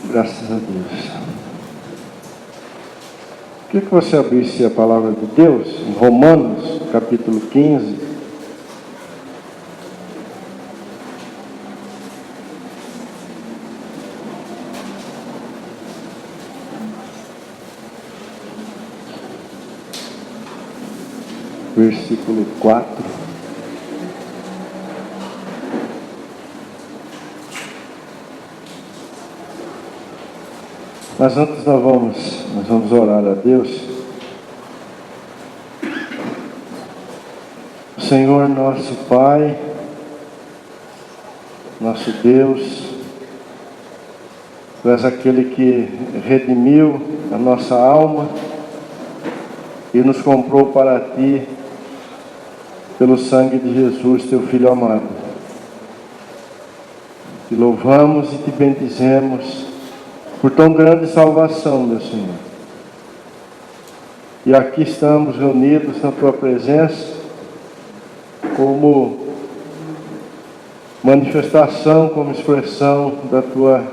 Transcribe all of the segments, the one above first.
Graças a Deus. Queria que você abrisse a palavra de Deus em Romanos, capítulo 15. Versículo 4. Mas antes nós vamos orar a Deus. Senhor nosso Pai, nosso Deus, Tu és aquele que redimiu a nossa alma e nos comprou para Ti pelo sangue de Jesus, Teu Filho amado. Te louvamos e Te bendizemos por tão grande salvação, meu Senhor. E aqui estamos reunidos na Tua presença como manifestação, como expressão da Tua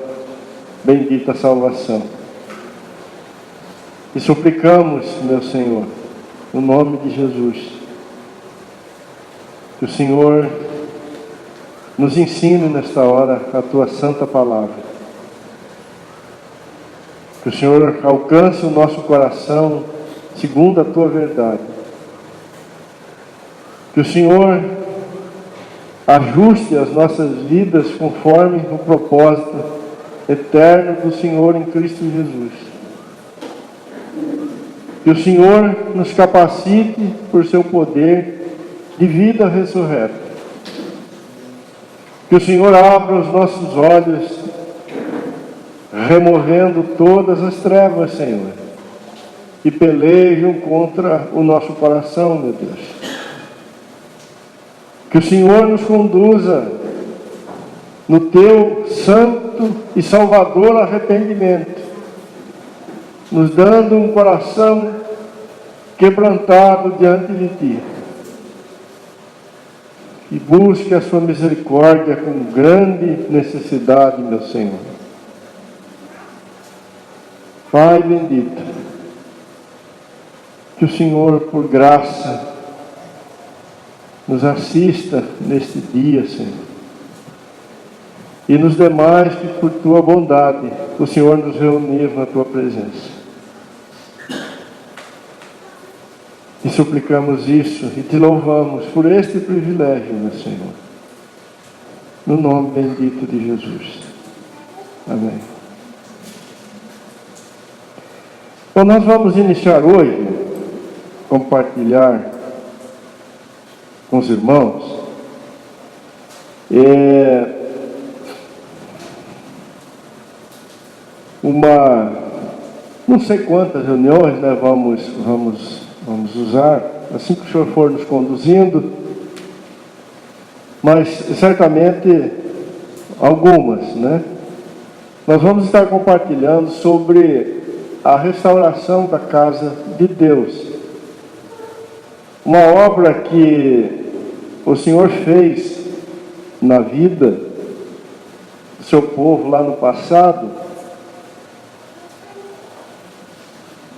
bendita salvação. E suplicamos, meu Senhor, no nome de Jesus, que o Senhor nos ensine nesta hora a Tua santa palavra. Que o Senhor alcance o nosso coração segundo a Tua verdade. Que o Senhor ajuste as nossas vidas conforme o propósito eterno do Senhor em Cristo Jesus. Que o Senhor nos capacite por Seu poder de vida ressurreta. Que o Senhor abra os nossos olhos, removendo todas as trevas, Senhor, que pelejam contra o nosso coração, meu Deus. Que o Senhor nos conduza no Teu santo e salvador arrependimento, nos dando um coração quebrantado diante de Ti, e busque a Sua misericórdia com grande necessidade, meu Senhor. Pai bendito, que o Senhor, por graça, nos assista neste dia, Senhor. E nos demais, que por Tua bondade, o Senhor nos reunir na Tua presença. E suplicamos isso e Te louvamos por este privilégio, meu Senhor. No nome bendito de Jesus. Amém. Bom, nós vamos iniciar hoje, compartilhar com os irmãos, não sei quantas reuniões, né, vamos usar, assim que o Senhor for nos conduzindo, mas certamente algumas, né? Nós vamos estar compartilhando sobre a restauração da casa de Deus. Uma obra que o Senhor fez na vida do seu povo lá no passado,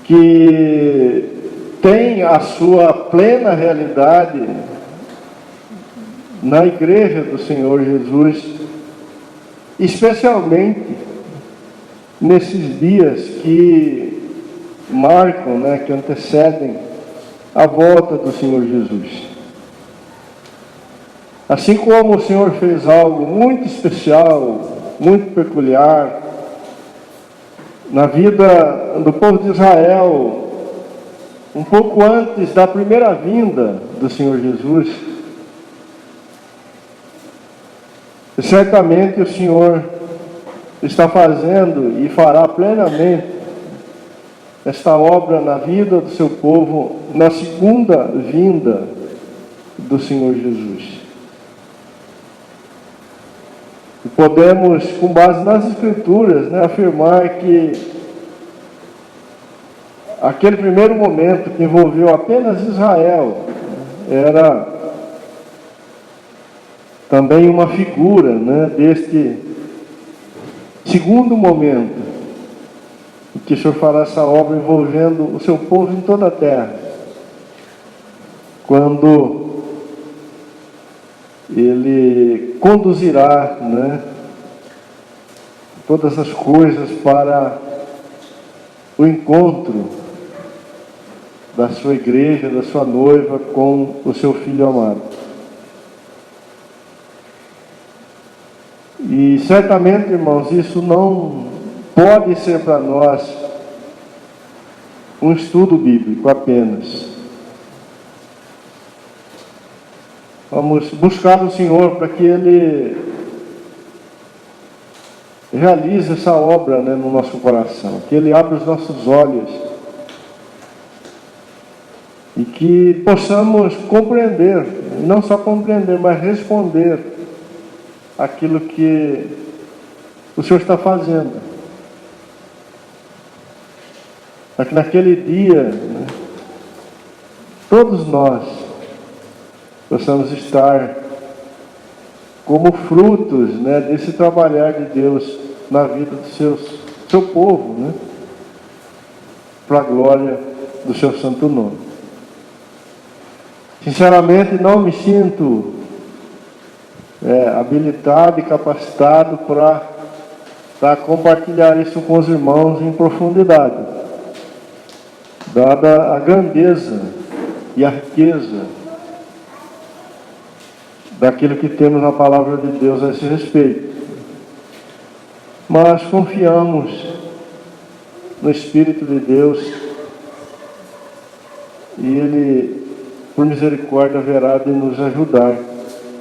que tem a sua plena realidade na igreja do Senhor Jesus, especialmente nesses dias que marcam, né, que antecedem a volta do Senhor Jesus. Assim como o Senhor fez algo muito especial, muito peculiar na vida do povo de Israel, um pouco antes da primeira vinda do Senhor Jesus, e certamente o Senhor está fazendo e fará plenamente esta obra na vida do seu povo na segunda vinda do Senhor Jesus. E podemos, com base nas Escrituras, né, afirmar que aquele primeiro momento que envolveu apenas Israel era também uma figura, né, deste segundo momento que o Senhor fará essa obra envolvendo o seu povo em toda a terra. Quando Ele conduzirá, né, todas as coisas para o encontro da sua igreja, da sua noiva com o seu Filho amado. E certamente, irmãos, isso não pode ser para nós um estudo bíblico apenas. Vamos buscar o Senhor para que Ele realize essa obra, né, no nosso coração, que Ele abra os nossos olhos e que possamos compreender, e não só compreender, mas responder aquilo que o Senhor está fazendo. Para que naquele dia, né, todos nós possamos estar como frutos, né, desse trabalhar de Deus na vida do seu povo, né, para a glória do seu santo nome. Sinceramente, não me sinto habilitado e capacitado para compartilhar isso com os irmãos em profundidade, dada a grandeza e a riqueza daquilo que temos na palavra de Deus a esse respeito. Mas confiamos no Espírito de Deus e Ele, por misericórdia, haverá de nos ajudar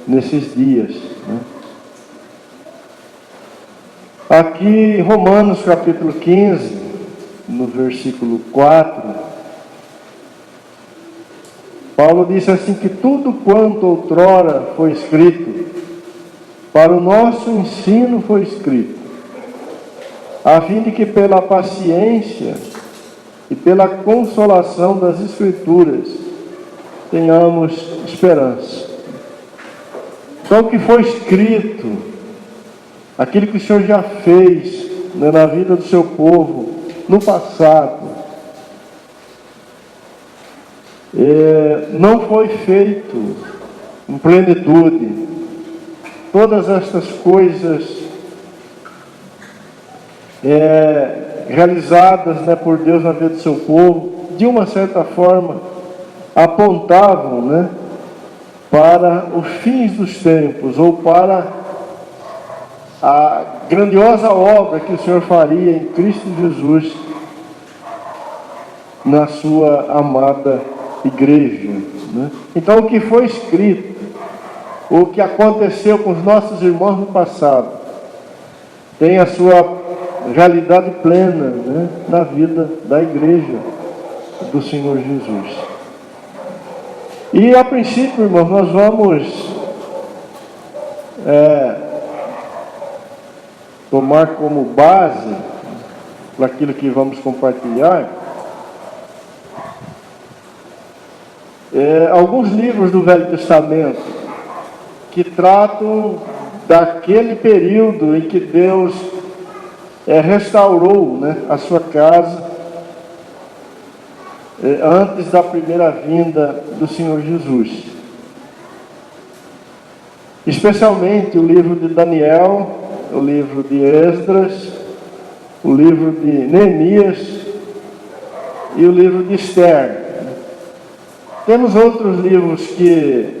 nesses dias, né? Aqui em Romanos capítulo 15, no versículo 4, Paulo disse assim, que tudo quanto outrora foi escrito, para o nosso ensino foi escrito, a fim de que pela paciência e pela consolação das Escrituras tenhamos esperança. Então, o que foi escrito, aquilo que o Senhor já fez, né, na vida do seu povo, no passado, não foi feito em plenitude. Todas estas coisas realizadas, né, por Deus na vida do seu povo, de uma certa forma, apontavam, né, para os fins dos tempos, ou para a grandiosa obra que o Senhor faria em Cristo Jesus, na sua amada igreja, né? Então, o que foi escrito, o que aconteceu com os nossos irmãos no passado, tem a sua realidade plena, né, na vida da igreja do Senhor Jesus. E a princípio, irmãos, nós vamos tomar como base para aquilo que vamos compartilhar alguns livros do Velho Testamento que tratam daquele período em que Deus restaurou, né, a sua casa antes da primeira vinda do Senhor Jesus. Especialmente o livro de Daniel, o livro de Esdras, o livro de Neemias e o livro de Esther. Temos outros livros que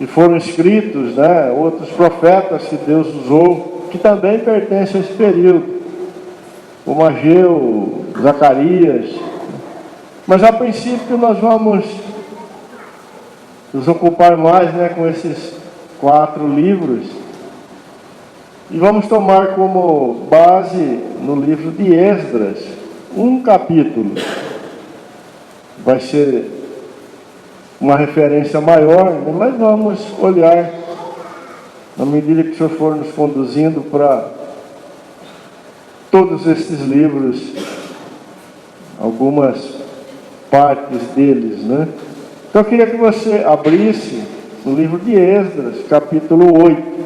foram escritos, né, outros profetas que Deus usou, que também pertencem a esse período, como Ageu, Zacarias. Mas a princípio nós vamos nos ocupar mais, né, com esses 4 livros, e vamos tomar como base no livro de Esdras um capítulo. Vai ser uma referência maior, né, mas vamos olhar, na medida que o Senhor for nos conduzindo, para todos esses livros, algumas partes deles, né? Então eu queria que você abrisse o livro de Esdras, capítulo 8.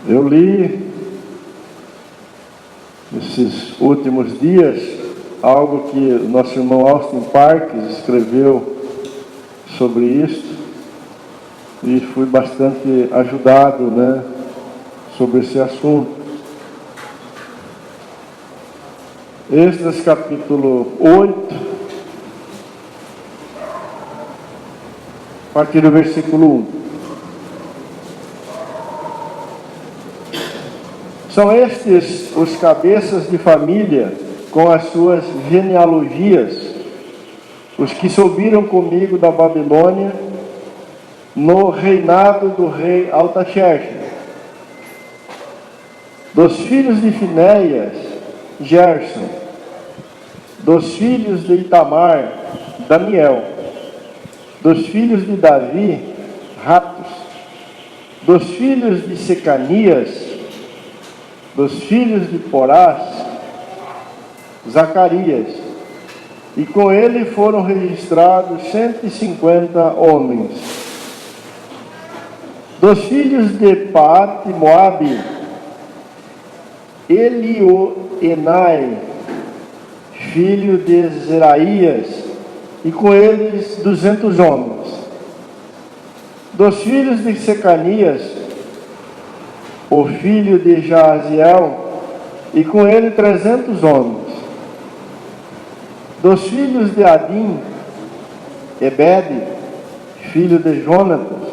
Eu li nesses últimos dias algo que o nosso irmão Austin Parks escreveu sobre isso e fui bastante ajudado, né, sobre esse assunto. Êxodo capítulo 8, a partir do versículo 1. São estes os cabeças de família com as suas genealogias, os que subiram comigo da Babilônia no reinado do rei Artaxerxes. Dos filhos de Finéias, Gerson. Dos filhos de Itamar, Daniel. Dos filhos de Davi, Ratos. Dos filhos de Secanias, dos filhos de Porás, Zacarias, e com ele foram registrados 150 homens. Dos filhos de Paate Moabe, Elioenai, filho de Zeraías, e com eles 200 homens. Dos filhos de Secanias, o filho de Jaziel, e com ele 300 homens. Dos filhos de Adim, Ebede, filho de Jonatas,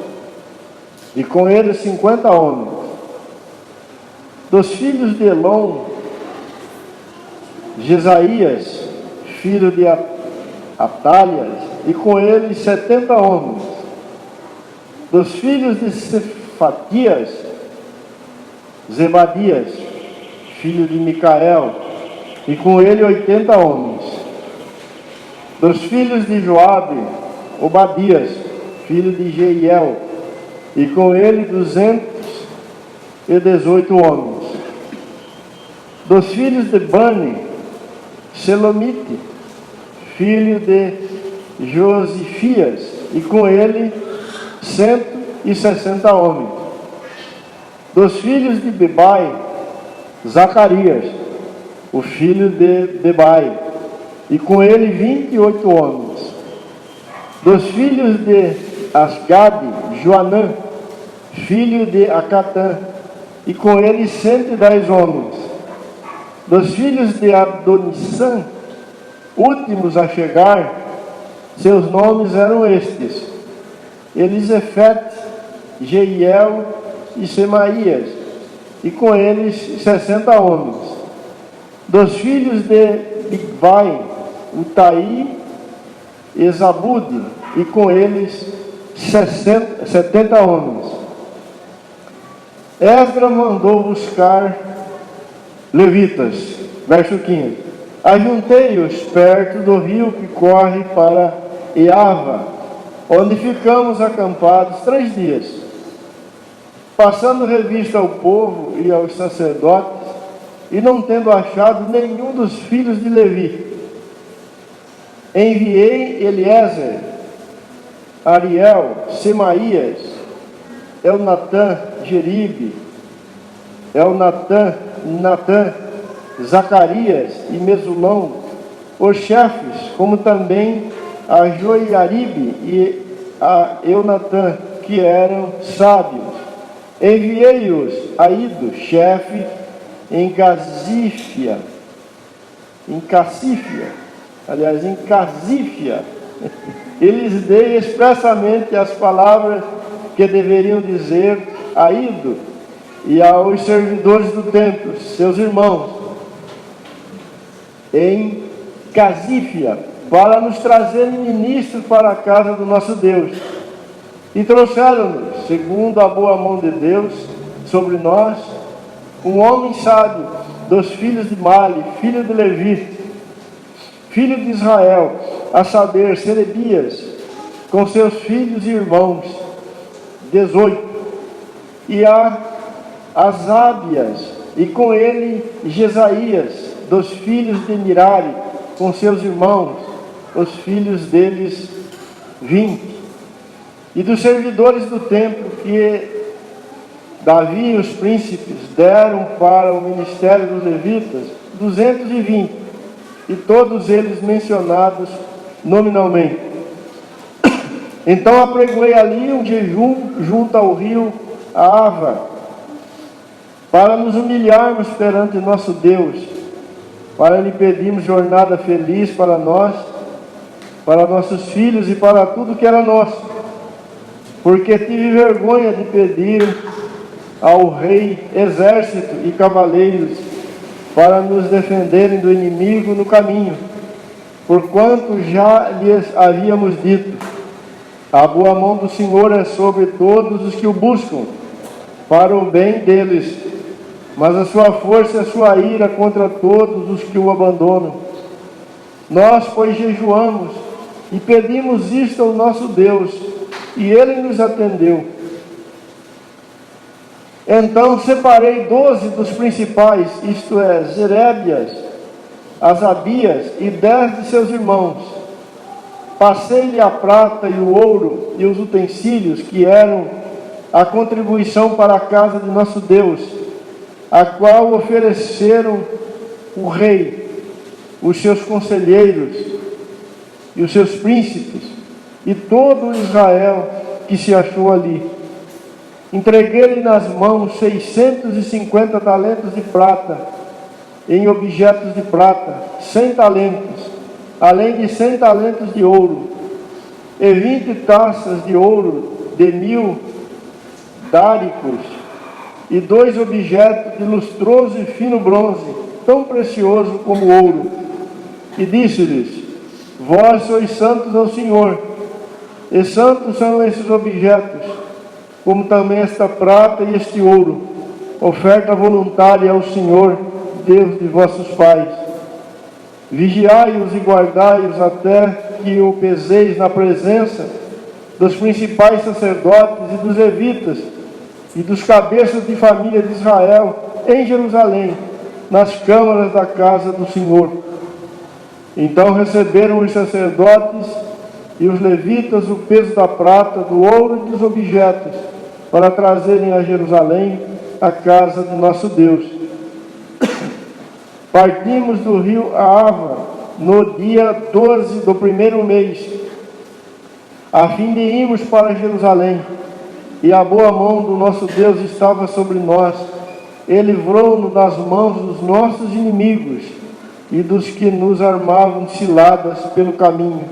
e com ele 50 homens. Dos filhos de Elon, Jesaías, filho de Atalias, e com ele 70 homens. Dos filhos de Cefatias, Zebadias, filho de Micael, e com ele 80 homens. Dos filhos de Joabe, Obadias, filho de Jeiel, e com ele 218 homens. Dos filhos de Bani, Selomite, filho de Josifias, e com ele 160 homens. Dos filhos de Bebai, Zacarias, o filho de Bebai, e com ele 28 homens. Dos filhos de Asgade, Joanã, filho de Acatã, e com ele 110 homens. Dos filhos de Adonissã, últimos a chegar, seus nomes eram estes: Elisefete, Jeiel e Semaías, e com eles 60 homens. Dos filhos de Bigvai, Utaí e Zabude, e com eles 70 homens. Esdras mandou buscar levitas, verso 15. Ajuntei-os perto do rio que corre para Eava, onde ficamos acampados 3 dias. Passando revista ao povo e aos sacerdotes, e não tendo achado nenhum dos filhos de Levi, enviei Eliezer, Ariel, Semaías, Elnatã, Jeribe, Natã, Zacarias e Mesulão, os chefes, como também a Joiaribe e a Elnatã, que eram sábios. Enviei-os a Ido, chefe, em Casífia, e lhes dei expressamente as palavras que deveriam dizer a Ido e aos servidores do templo, seus irmãos, em Casífia, para nos trazerem ministros para a casa do nosso Deus. E trouxeram-nos, segundo a boa mão de Deus, sobre nós, um homem sábio, dos filhos de Mali, filho de Levi, filho de Israel, a saber, Serebias, com seus filhos e irmãos, 18, e a Asábias, e com ele Jesaías, dos filhos de Mirari, com seus irmãos, os filhos deles 20, e dos servidores do templo, que Davi e os príncipes deram para o ministério dos levitas 220, e todos eles mencionados nominalmente. Então apregoei ali um jejum junto ao rio Ava, para nos humilharmos perante nosso Deus, para lhe pedirmos jornada feliz para nós, para nossos filhos e para tudo que era nosso, porque tive vergonha de pedir ao rei exército e cavaleiros para nos defenderem do inimigo no caminho, porquanto já lhes havíamos dito: a boa mão do Senhor é sobre todos os que o buscam, para o bem deles, mas a sua força é a sua ira contra todos os que o abandonam. Nós, pois, jejuamos e pedimos isto ao nosso Deus, e ele nos atendeu. Então separei 12 dos principais, isto é, Zerébias, Asabias e 10 de seus irmãos. Passei-lhe a prata e o ouro e os utensílios que eram a contribuição para a casa de nosso Deus, a qual ofereceram o rei, os seus conselheiros e os seus príncipes e todo Israel que se achou ali. Entreguei-lhe nas mãos 650 talentos de prata, em objetos de prata, 100 talentos, além de 100 talentos de ouro, e 20 taças de ouro de 1000 dáricos, e 2 objetos de lustroso e fino bronze, tão precioso como o ouro. E disse-lhes: vós sois santos ao Senhor, e santos são esses objetos, como também esta prata e este ouro, oferta voluntária ao Senhor, Deus de vossos pais. Vigiai-os e guardai-os até que o peseis na presença dos principais sacerdotes e dos levitas e dos cabeças de família de Israel em Jerusalém, nas câmaras da casa do Senhor. Então receberam os sacerdotes e os levitas o peso da prata, do ouro e dos objetos, para trazerem a Jerusalém a casa de nosso Deus. Partimos do rio Ava no dia 12 do primeiro mês, a fim de irmos para Jerusalém, e a boa mão do nosso Deus estava sobre nós. Ele livrou-nos das mãos dos nossos inimigos e dos que nos armavam ciladas pelo caminho.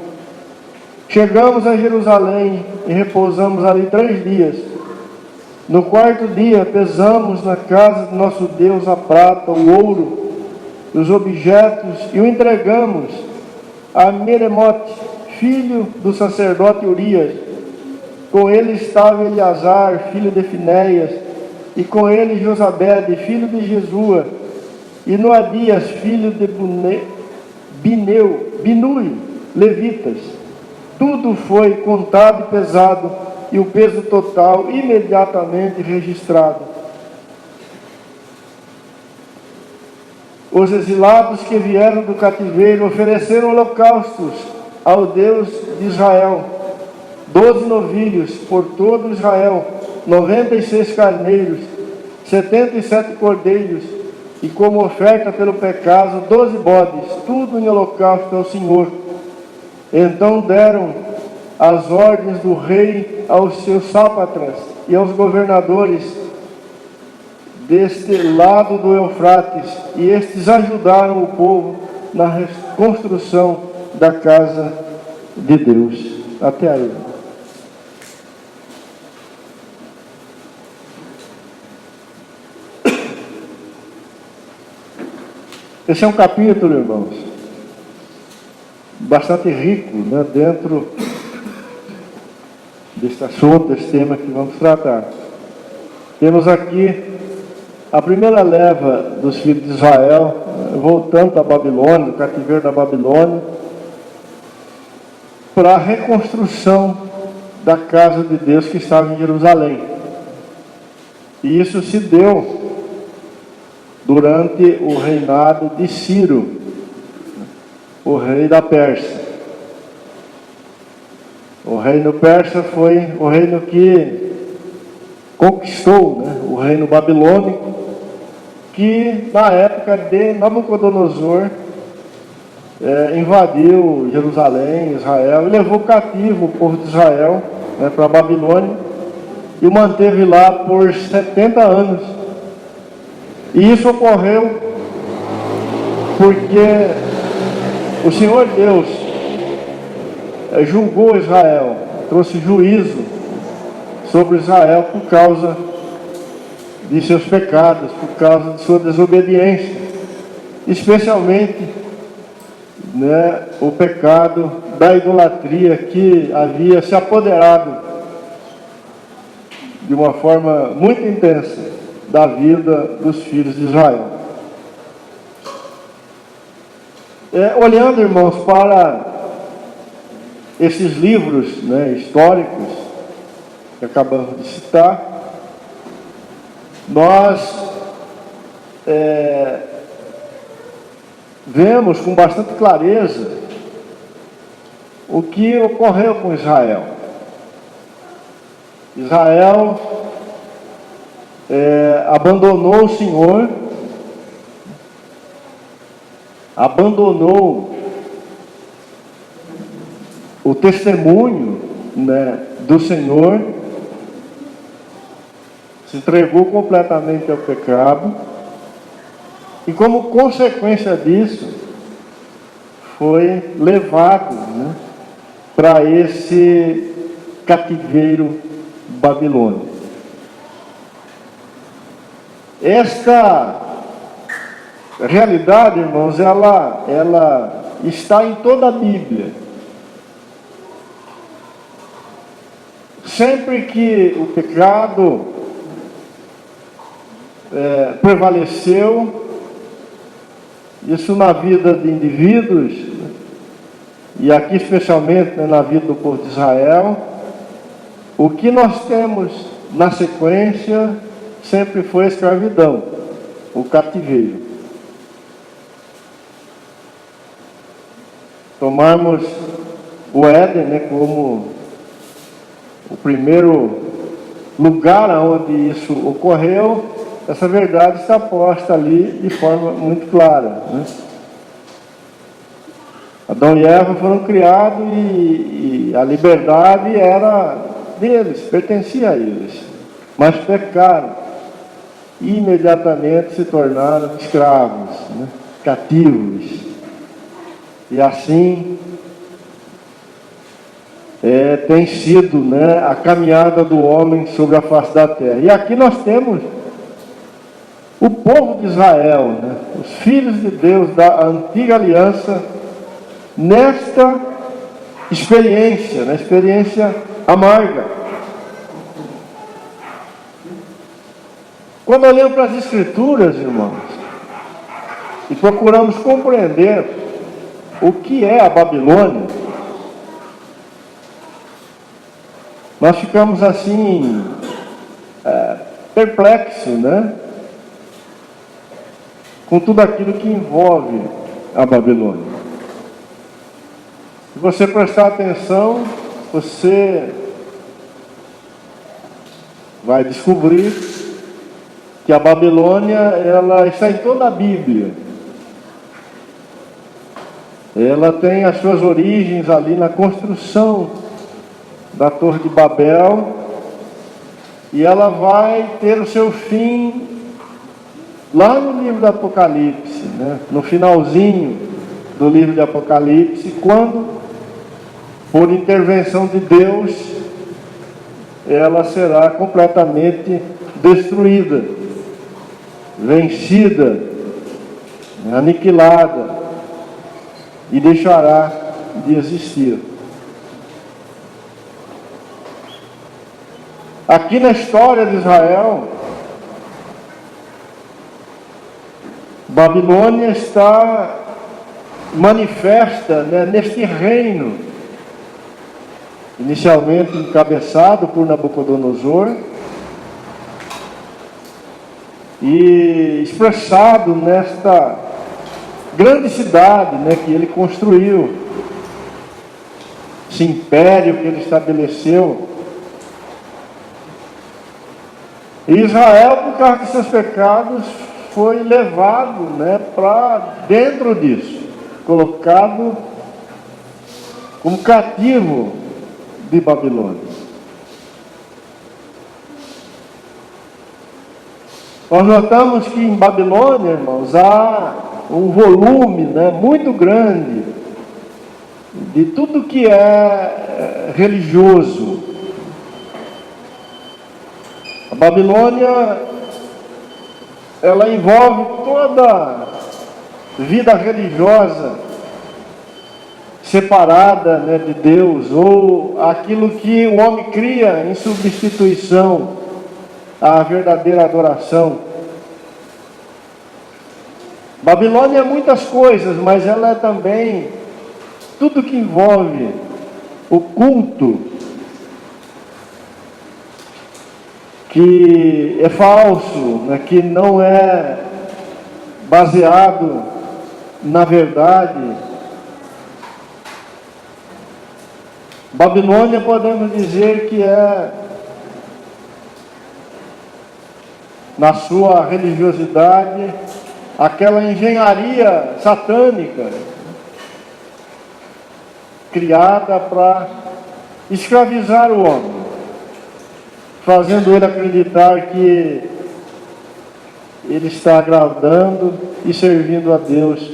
Chegamos a Jerusalém e repousamos ali 3 dias. No 4º dia pesamos na casa de nosso Deus a prata, o ouro, os objetos, e o entregamos a Meremote, filho do sacerdote Urias. Com ele estava Eleazar, filho de Finéias, e com ele Josabede, filho de Jesua, e Noadias, filho de Binui, levitas. Tudo foi contado e pesado, e o peso total imediatamente registrado. Os exilados que vieram do cativeiro ofereceram holocaustos ao Deus de Israel: 12 novilhos por todo Israel, 96 carneiros, 77 cordeiros, e como oferta pelo pecado 12 bodes, tudo em holocausto ao Senhor. Então deram as ordens do rei aos seus sápatras e aos governadores deste lado do Eufrates, e estes ajudaram o povo na reconstrução da casa de Deus. Até aí. Esse é um capítulo, irmãos, bastante rico, né, dentro deste assunto, desse tema que vamos tratar. Temos aqui a primeira leva dos filhos de Israel, voltando da Babilônia, do cativeiro da Babilônia, para a reconstrução da casa de Deus que estava em Jerusalém. E isso se deu durante o reinado de Ciro, o rei da Pérsia. O reino persa foi o reino que conquistou, né, o reino babilônico, que na época de Nabucodonosor invadiu Jerusalém, Israel, e levou cativo o povo de Israel, né, para a Babilônia, e o manteve lá por 70 anos. E isso ocorreu porque o Senhor Deus julgou Israel, trouxe juízo sobre Israel por causa de seus pecados, por causa de sua desobediência, especialmente, né, o pecado da idolatria que havia se apoderado de uma forma muito intensa da vida dos filhos de Israel. Olhando, irmãos, para esses livros, né, históricos que acabamos de citar, nós vemos com bastante clareza o que ocorreu com Israel. Israel abandonou o Senhor, abandonou o testemunho, né, do Senhor, se entregou completamente ao pecado, e como consequência disso, foi levado, né, para esse cativeiro babilônico. Esta realidade, irmãos, ela está em toda a Bíblia. Sempre que o pecado prevaleceu, isso na vida de indivíduos, e aqui especialmente, né, na vida do povo de Israel, o que nós temos na sequência sempre foi a escravidão, o cativeiro. Tomarmos o Éden, né, como o primeiro lugar onde isso ocorreu, essa verdade está posta ali de forma muito clara, né? Adão e Eva foram criados e a liberdade era deles, pertencia a eles, mas pecaram e imediatamente se tornaram escravos, né, cativos, e assim tem sido, né, a caminhada do homem sobre a face da terra. E aqui nós temos o povo de Israel, né, os filhos de Deus da antiga aliança, nesta experiência, na experiência amarga. Quando olhamos para as Escrituras, irmãos, e procuramos compreender o que é a Babilônia, nós ficamos assim, perplexos, né, com tudo aquilo que envolve a Babilônia. Se você prestar atenção, você vai descobrir que a Babilônia, ela está em toda a Bíblia. Ela tem as suas origens ali na construção da Torre de Babel, e ela vai ter o seu fim lá no livro do Apocalipse, né? No finalzinho do livro de Apocalipse, quando, por intervenção de Deus, ela será completamente destruída, vencida, aniquilada, e deixará de existir. Aqui na história de Israel, Babilônia está manifesta, né, neste reino, inicialmente encabeçado por Nabucodonosor, e expressado nesta grande cidade, né, que ele construiu, esse império que ele estabeleceu. E Israel, por causa de seus pecados, foi levado, né, para dentro disso, colocado como cativo de Babilônia. Nós notamos que em Babilônia, irmãos, há um volume, né, muito grande de tudo que é religioso. A Babilônia, ela envolve toda a vida religiosa separada, né, de Deus, ou aquilo que o homem cria em substituição à verdadeira adoração. Babilônia é muitas coisas, mas ela é também tudo que envolve o culto que é falso, né, que não é baseado na verdade. Babilônia, podemos dizer que é, na sua religiosidade, aquela engenharia satânica criada para escravizar o homem, fazendo ele acreditar que ele está agradando e servindo a Deus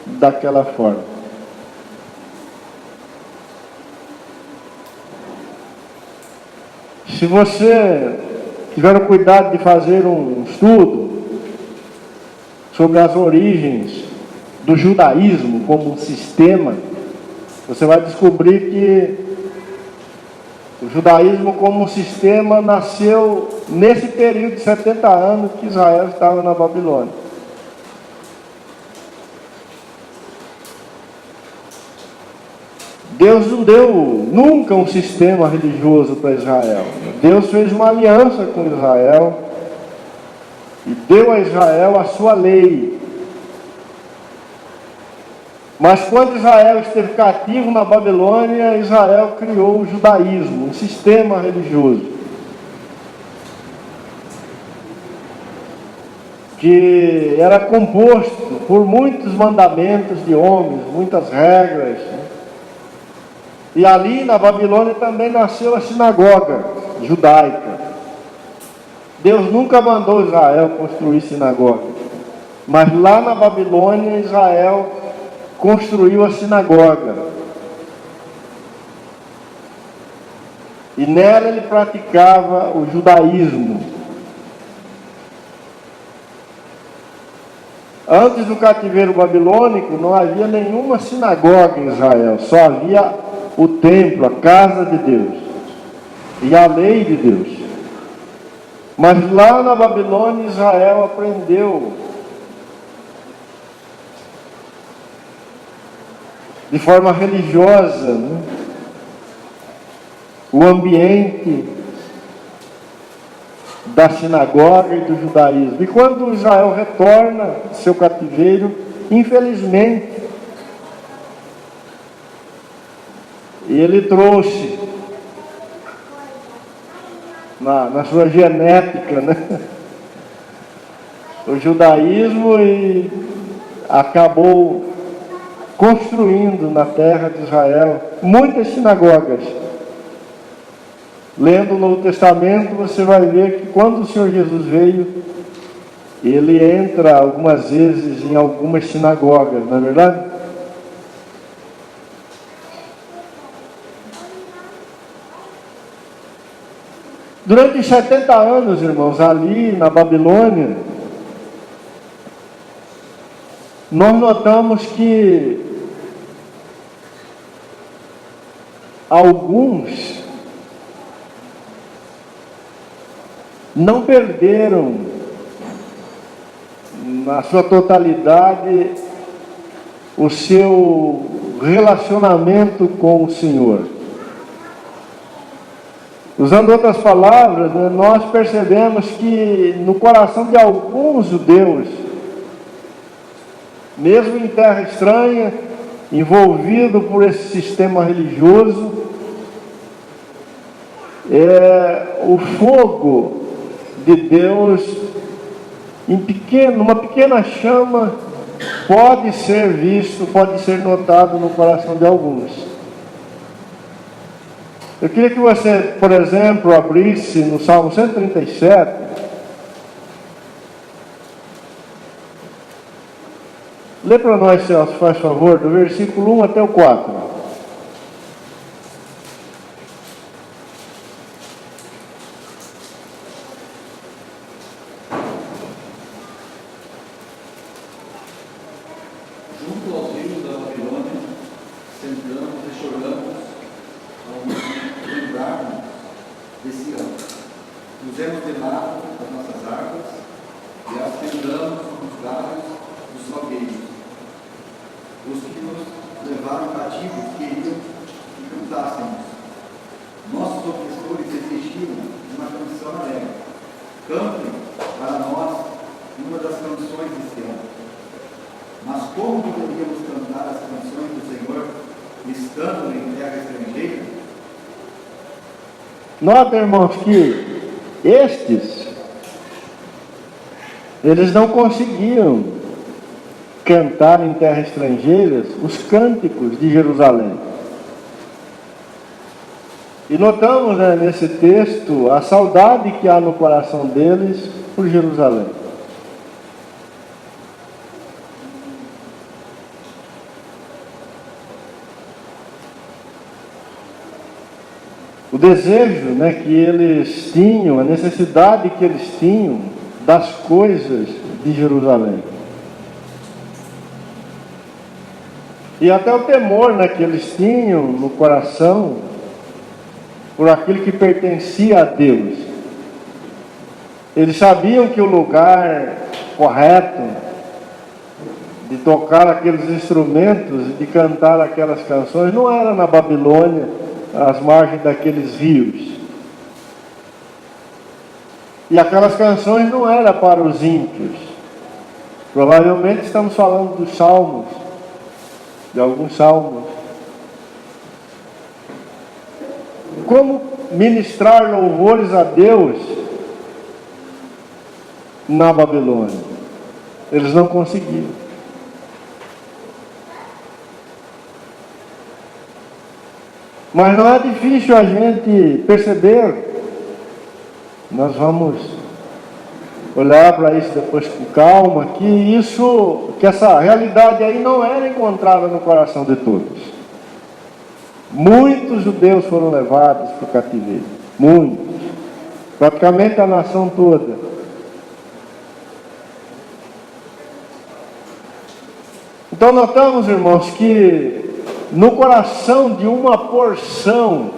daquela forma. Se você tiver o cuidado de fazer um estudo sobre as origens do judaísmo como um sistema, você vai descobrir que o judaísmo como um sistema nasceu nesse período de 70 anos que Israel estava na Babilônia. Deus não deu nunca um sistema religioso para Israel. Deus fez uma aliança com Israel e deu a Israel a sua lei. Mas quando Israel esteve cativo na Babilônia, Israel criou o judaísmo, um sistema religioso, que era composto por muitos mandamentos de homens, muitas regras. E ali na Babilônia também nasceu a sinagoga judaica. Deus nunca mandou Israel construir sinagoga, mas lá na Babilônia Israel construiu a sinagoga. E nela ele praticava o judaísmo. Antes do cativeiro babilônico não havia nenhuma sinagoga em Israel, só havia o templo, a casa de Deus e a lei de Deus. Mas lá na Babilônia Israel aprendeu de forma religiosa, né, o ambiente da sinagoga e do judaísmo. E quando Israel retorna do seu cativeiro, infelizmente, ele trouxe na sua genética, né, o judaísmo e acabou construindo na terra de Israel muitas sinagogas. Lendo o Novo Testamento, você vai ver que quando o Senhor Jesus veio, ele entra algumas vezes em algumas sinagogas, não é verdade? Durante 70 anos, irmãos, ali na Babilônia, nós notamos que alguns não perderam na sua totalidade o seu relacionamento com o Senhor. Usando outras palavras, né, nós percebemos que no coração de alguns judeus, mesmo em terra estranha, envolvido por esse sistema religioso, o fogo de Deus, numa pequena chama, pode ser visto, pode ser notado no coração de alguns. Eu queria que você, por exemplo, abrisse no Salmo 137. Lê para nós, Celso, faz favor, do versículo 1 até o 4. Junto aos rios da Babilônia, sentamos e choramos ao lembrarmos desse ano. Pusemos de lado as nossas árvores e as penduramos nos galhos dos salgueiros. Os que nos levaram cativos queriam que cantássemos. Nossos opressores exigiam uma canção alegre. Cantem para nós uma das canções deste ano. Mas como poderíamos cantar as canções do Senhor estando em terra estrangeira? Nota, irmãos, que eles não conseguiam cantar em terra estrangeira os cânticos de Jerusalém. E notamos, né, nesse texto a saudade que há no coração deles por Jerusalém. O desejo, né, que eles tinham, a necessidade que eles tinham das coisas de Jerusalém. E até o temor, né, que eles tinham no coração por aquilo que pertencia a Deus. Eles sabiam que o lugar correto de tocar aqueles instrumentos e de cantar aquelas canções não era na Babilônia, às margens daqueles rios. E aquelas canções não eram para os ímpios. Provavelmente estamos falando dos salmos, de alguns salmos. Como ministrar louvores a Deus na Babilônia? Eles não conseguiam. Mas não é difícil a gente perceber. Nós vamos olhar para isso depois com calma, que essa realidade aí não era encontrada no coração de todos. Muitos judeus foram levados para o cativeiro. Muitos. Praticamente a nação toda. Então notamos, irmãos, que no coração de uma porção,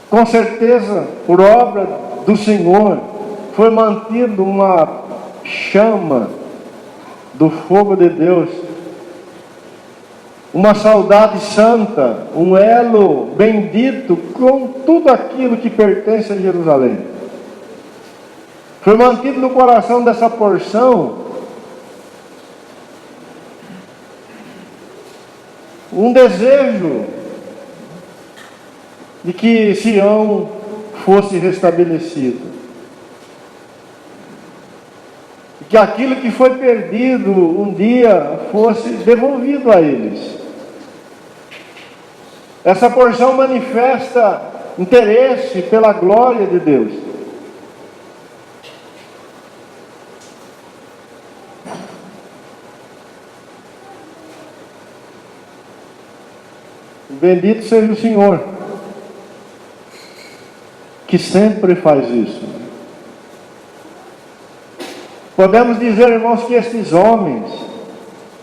com certeza, por obra do Senhor, foi mantido uma chama do fogo de Deus, uma saudade santa, um elo bendito com tudo aquilo que pertence a Jerusalém. Foi mantido no coração dessa porção um desejo de que Sião fosse restabelecido. Que aquilo que foi perdido um dia fosse devolvido a eles. Essa porção manifesta interesse pela glória de Deus. Bendito seja o Senhor, que sempre faz isso. Podemos dizer, irmãos, que estes homens,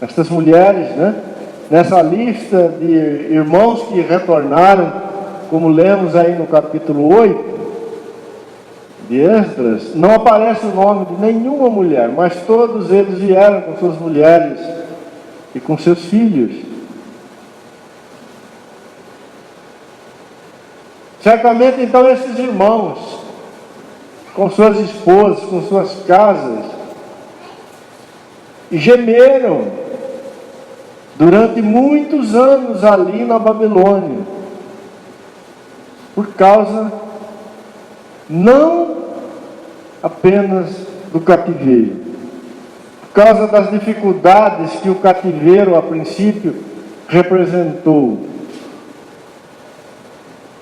estas mulheres, né, nessa lista de irmãos que retornaram, como lemos aí no capítulo 8 de Esdras, não aparece o nome de nenhuma mulher, mas todos eles vieram com suas mulheres e com seus filhos. Certamente, então, esses irmãos, com suas esposas, com suas casas, gemeram durante muitos anos ali na Babilônia, por causa não apenas do cativeiro. Por causa das dificuldades que o cativeiro, a princípio, representou.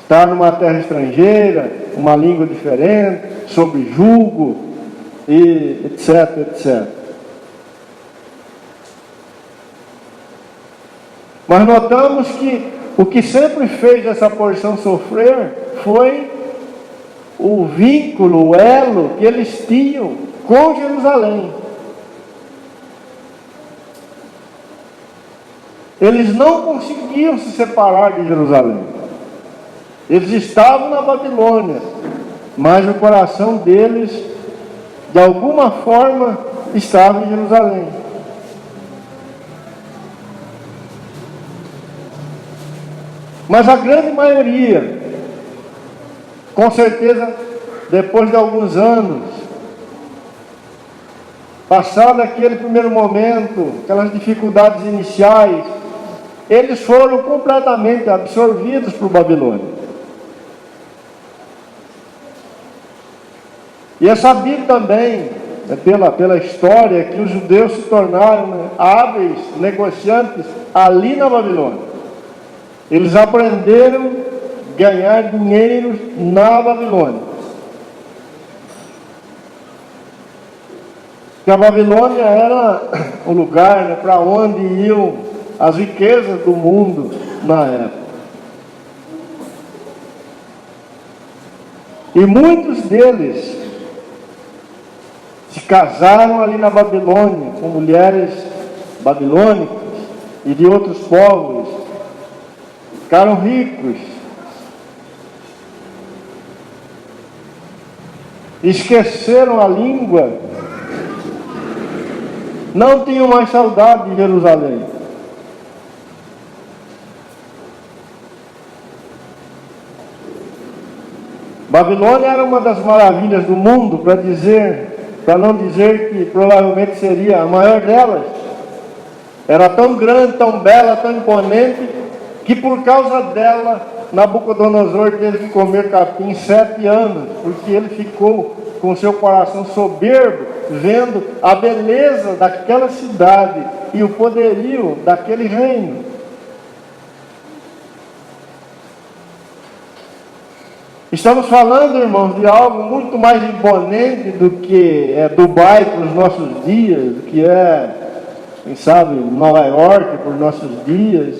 Estar numa terra estrangeira, uma língua diferente, sob julgo, e etc, etc. Mas notamos que o que sempre fez essa porção sofrer foi o vínculo, o elo que eles tinham com Jerusalém. Eles não conseguiam se separar de Jerusalém. Eles estavam na Babilônia, mas o coração deles, de alguma forma, estava em Jerusalém. Mas a grande maioria, com certeza, depois de alguns anos, passado aquele primeiro momento, aquelas dificuldades iniciais, eles foram completamente absorvidos por Babilônia. E é sabido também, pela história, que os judeus se tornaram hábeis negociantes ali na Babilônia. Eles aprenderam a ganhar dinheiro na Babilônia. Porque a Babilônia era o lugar para onde iam as riquezas do mundo na época. E muitos deles se casaram ali na Babilônia com mulheres babilônicas e de outros povos. Ficaram ricos. Esqueceram a língua. Não tinham mais saudade de Jerusalém. Babilônia era uma das maravilhas do mundo, para não dizer que provavelmente seria a maior delas. Era tão grande, tão bela, tão imponente, que por causa dela, Nabucodonosor teve que comer capim 7 anos, porque ele ficou com seu coração soberbo, vendo a beleza daquela cidade e o poderio daquele reino. Estamos falando, irmãos, de algo muito mais imponente do que Dubai para os nossos dias, do que quem sabe, Nova York para os nossos dias.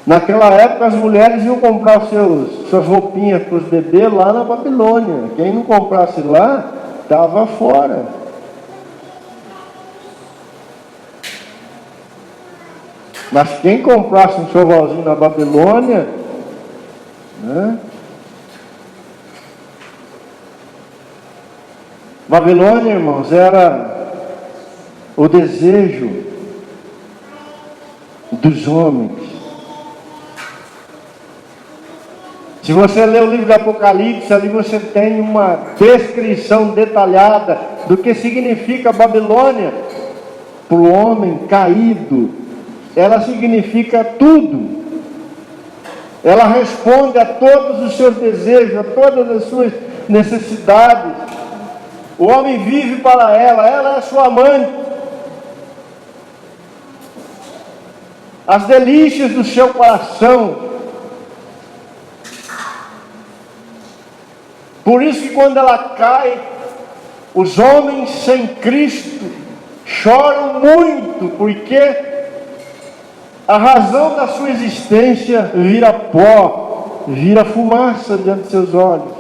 Naquela época as mulheres iam comprar suas roupinhas para os bebês lá na Babilônia. Quem não comprasse lá, estava fora. Mas quem comprasse um chovalzinho na Babilônia, né? Babilônia, irmãos, era o desejo dos homens. Se você ler o livro do Apocalipse, ali você tem uma descrição detalhada do que significa Babilônia para o homem caído. Ela significa tudo. Ela responde a todos os seus desejos, a todas as suas necessidades. O homem vive para ela é sua amante. As delícias do seu coração. Por isso que quando ela cai, os homens sem Cristo choram muito, porque a razão da sua existência vira pó, vira fumaça diante de seus olhos.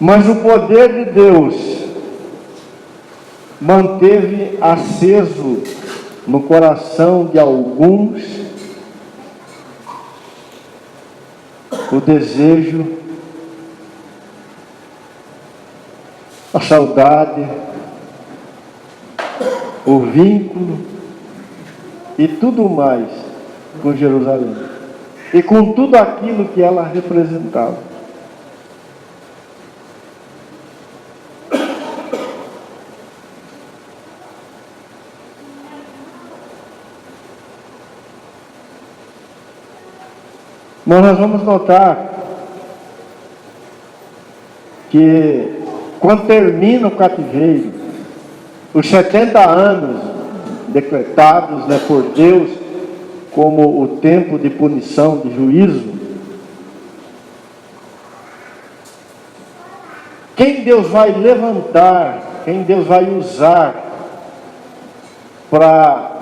Mas o poder de Deus manteve aceso no coração de alguns o desejo, a saudade, o vínculo e tudo mais com Jerusalém e com tudo aquilo que ela representava. Mas nós vamos notar que quando termina o cativeiro, os 70 anos decretados, né, por Deus como o tempo de punição, de juízo, quem Deus vai levantar, quem Deus vai usar para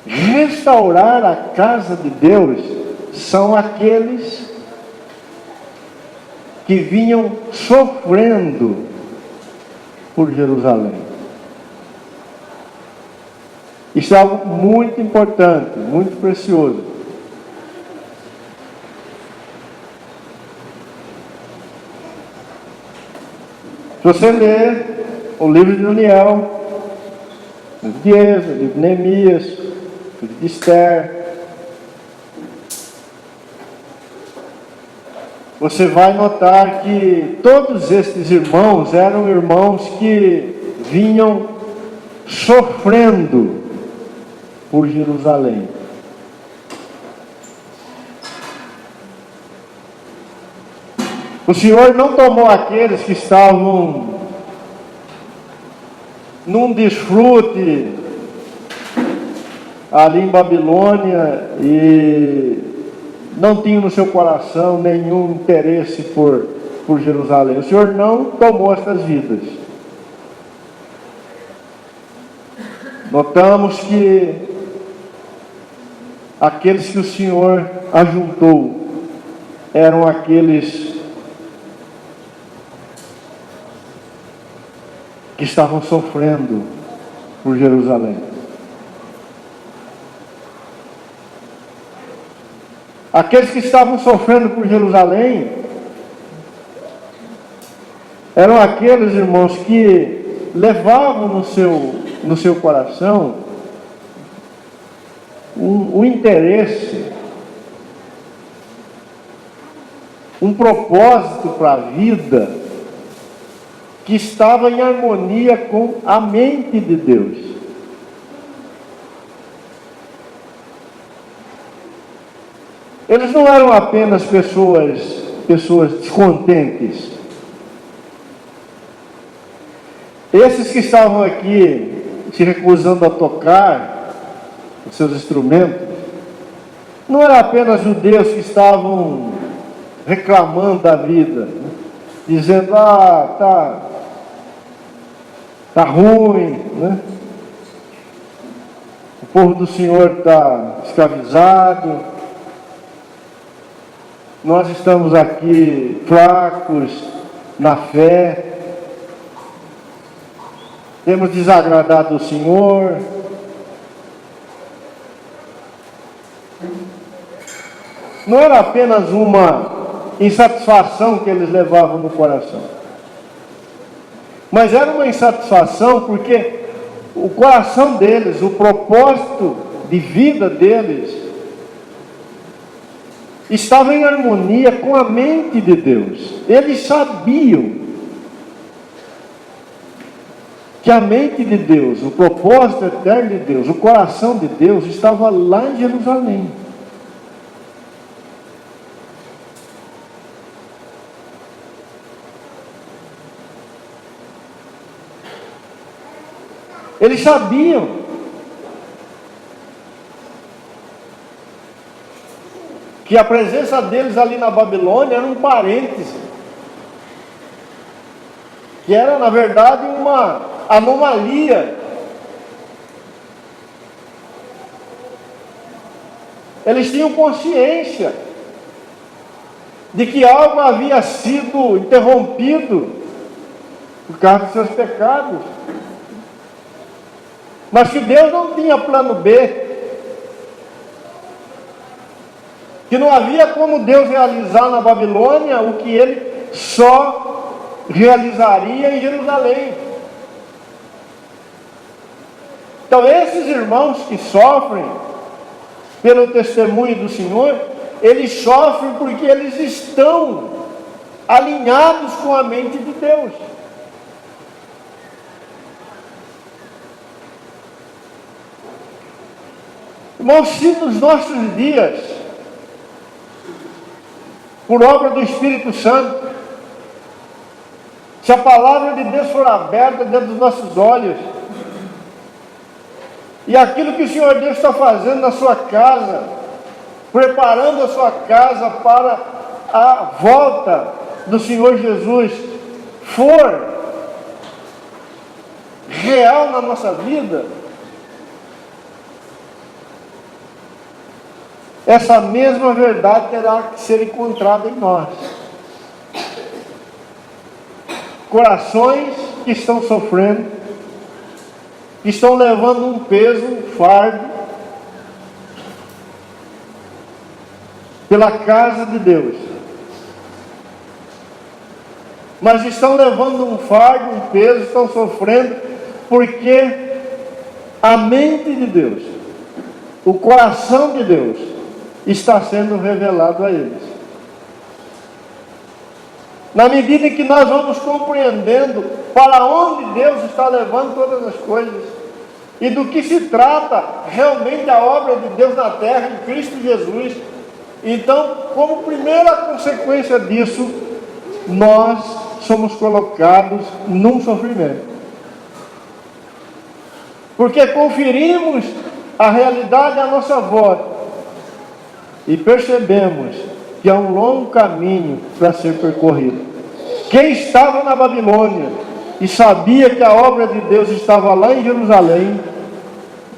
restaurar a casa de Deus, são aqueles que vinham sofrendo por Jerusalém. Isso é algo muito importante, muito precioso. Se você ler o livro de Daniel, o livro de Êxodo, o livro de Neemias, o livro de Esther, você vai notar que todos estes irmãos eram irmãos que vinham sofrendo por Jerusalém. O Senhor não tomou aqueles que estavam num desfrute ali em Babilônia e não tinham no seu coração nenhum interesse por Jerusalém. O Senhor não tomou essas vidas. Notamos que aqueles que o Senhor ajuntou eram aqueles que estavam sofrendo por Jerusalém. Aqueles que estavam sofrendo por Jerusalém eram aqueles, irmãos, que levavam no seu coração um interesse, um propósito para a vida que estava em harmonia com a mente de Deus. Eles não eram apenas pessoas descontentes. Esses que estavam aqui se recusando a tocar os seus instrumentos, não eram apenas judeus que estavam reclamando da vida, né? Dizendo, tá ruim, né? O povo do Senhor está escravizado, nós estamos aqui fracos na fé, temos desagradado o Senhor. Não era apenas uma insatisfação que eles levavam no coração, mas era uma insatisfação porque o coração deles, o propósito de vida deles, estava em harmonia com a mente de Deus. Eles sabiam que a mente de Deus, o propósito eterno de Deus, o coração de Deus estava lá em Jerusalém. Eles sabiam que a presença deles ali na Babilônia era um parêntese, que era na verdade uma anomalia. Eles tinham consciência de que algo havia sido interrompido por causa dos seus pecados, mas que Deus não tinha plano B, que não havia como Deus realizar na Babilônia o que Ele só realizaria em Jerusalém. Então esses irmãos que sofrem pelo testemunho do Senhor, eles sofrem porque eles estão alinhados com a mente de Deus. Irmãos, se nos nossos dias por obra do Espírito Santo. Se a palavra de Deus for aberta dentro dos nossos olhos, e aquilo que o Senhor Deus está fazendo na sua casa, preparando a sua casa para a volta do Senhor Jesus, for real na nossa vida, essa mesma verdade terá que ser encontrada em nós. Corações que estão sofrendo, que estão levando um peso, um fardo, pela casa de Deus, mas estão levando um fardo, um peso, estão sofrendo, porque a mente de Deus, o coração de Deus, está sendo revelado a eles. Na medida em que nós vamos compreendendo para onde Deus está levando todas as coisas, e do que se trata realmente a obra de Deus na terra, em Cristo Jesus, então, como primeira consequência disso, nós somos colocados num sofrimento. Porque conferimos a realidade à nossa volta e percebemos que há um longo caminho para ser percorrido. Quem estava na Babilônia e sabia que a obra de Deus estava lá em Jerusalém,